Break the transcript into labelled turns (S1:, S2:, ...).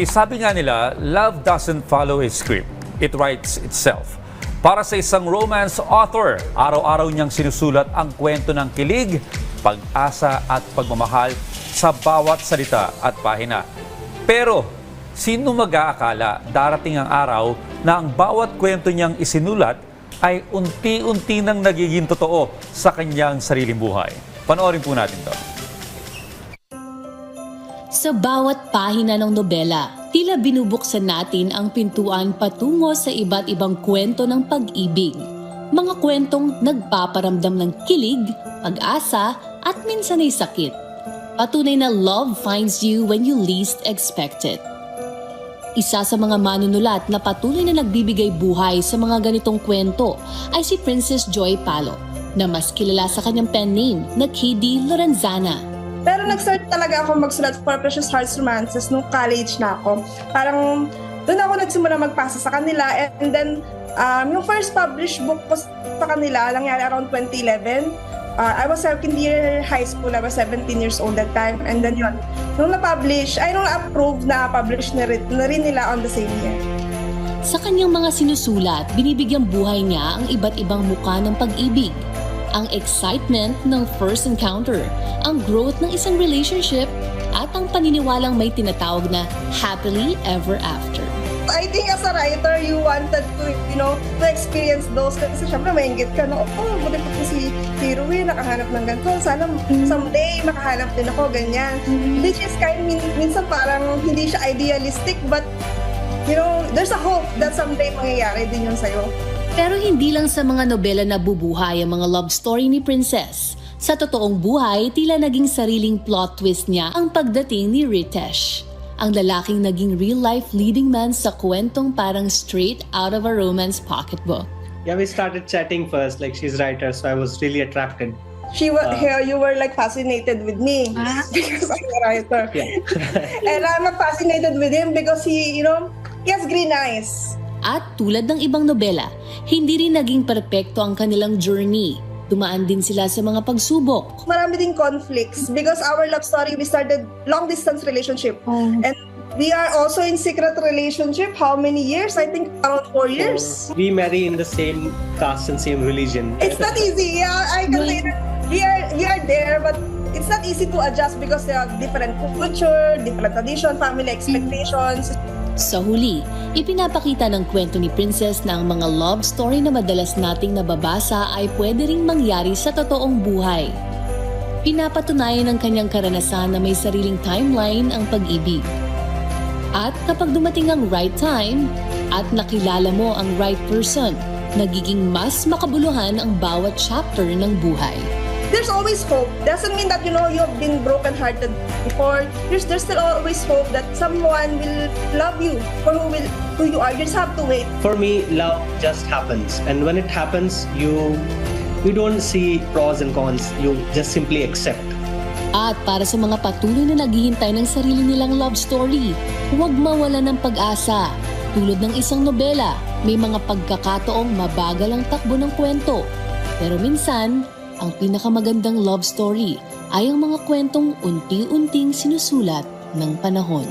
S1: Sabi nga nila, love doesn't follow a script. It writes itself. Para sa isang romance author, araw-araw niyang sinusulat ang kwento ng kilig, pag-asa at pagmamahal sa bawat salita at pahina. Pero, sino mag-aakala darating ang araw na ang bawat kwento niyang isinulat ay unti-unti nang nagiging totoo sa kanyang sariling buhay? Panoorin po natin to.
S2: Sa bawat pahina ng nobela, tila binubuksan natin ang pintuan patungo sa iba't ibang kwento ng pag-ibig. Mga kwentong nagpaparamdam ng kilig, pag-asa, at minsan ay sakit. Patunay na love finds you when you least expect it. Isa sa mga manunulat na patuloy na nagbibigay buhay sa mga ganitong kwento ay si Princess Joy Palo, na mas kilala sa kanyang pen name na KD Lorenzana.
S3: Pero nag-start talaga ako magsulat for Precious Hearts Romances nung college na ako. Parang doon ako nagsimula magpasa sa kanila, and then yung first published book ko sa kanila nangyari around 2011. I was second year high school, I was 17 years old that time, and then yun, nung na-publish, nung na-approve na publish na rin nila on the same year.
S2: Sa kanyang mga sinusulat, binibigyang buhay niya ang iba't ibang muka ng pag-ibig. Ang excitement ng first encounter, ang growth ng isang relationship, at ang paniniwalang may tinatawag na happily ever after.
S3: I think as a writer, you wanted to, to experience those. Kasi syempre maingit ka na, buti pa si Ruin, nakahanap ng ganito. Sana someday makahanap din ako, ganyan. Which is minsan parang hindi siya idealistic, but there's a hope that someday mangyayari din yun sa'yo.
S2: Pero hindi lang sa mga nobela na bubuhay ang mga love story ni Princess. Sa totoong buhay, tila naging sariling plot twist niya ang pagdating ni Ritesh, ang lalaking naging real-life leading man sa kwentong parang straight out of a romance pocketbook.
S4: Yeah, we started chatting first, like she's writer, so I was really attracted.
S3: You were like fascinated with me because I'm a writer.
S4: Yeah.
S3: And I'm fascinated with him because he has green eyes.
S2: At tulad ng ibang nobela, hindi rin naging perpekto ang kanilang journey. Dumaan din sila sa mga pagsubok.
S3: Marami ding conflicts because our love story, we started long-distance relationship. And we are also in secret relationship. How many years? I think around 4 years.
S4: We marry in the same caste and same religion.
S3: It's not easy. Yeah, I can say that we are there, but it's not easy to adjust because they have different culture, different tradition, family expectations.
S2: Sa huli, ipinapakita ng kwento ni Princess na ang mga love story na madalas nating nababasa ay pwede ring mangyari sa totoong buhay. Pinapatunayan ng kanyang karanasan na may sariling timeline ang pag-ibig. At kapag dumating ang right time at nakilala mo ang right person, nagiging mas makabuluhan ang bawat chapter ng buhay.
S3: There's always hope. Doesn't mean that you have been broken-hearted before. There's still always hope that someone will love you for who you are. You just have to wait.
S4: For me, love just happens, and when it happens, you don't see pros and cons. You just simply accept.
S2: At para sa mga patuloy na naghihintay ng sarili nilang love story, huwag mawala ng pag-asa. Tulad ng isang nobela, may mga pagkakataong mabagal ang takbo ng kwento. Pero minsan, ang pinakamagandang love story ay ang mga kwentong unti-unting sinusulat ng panahon.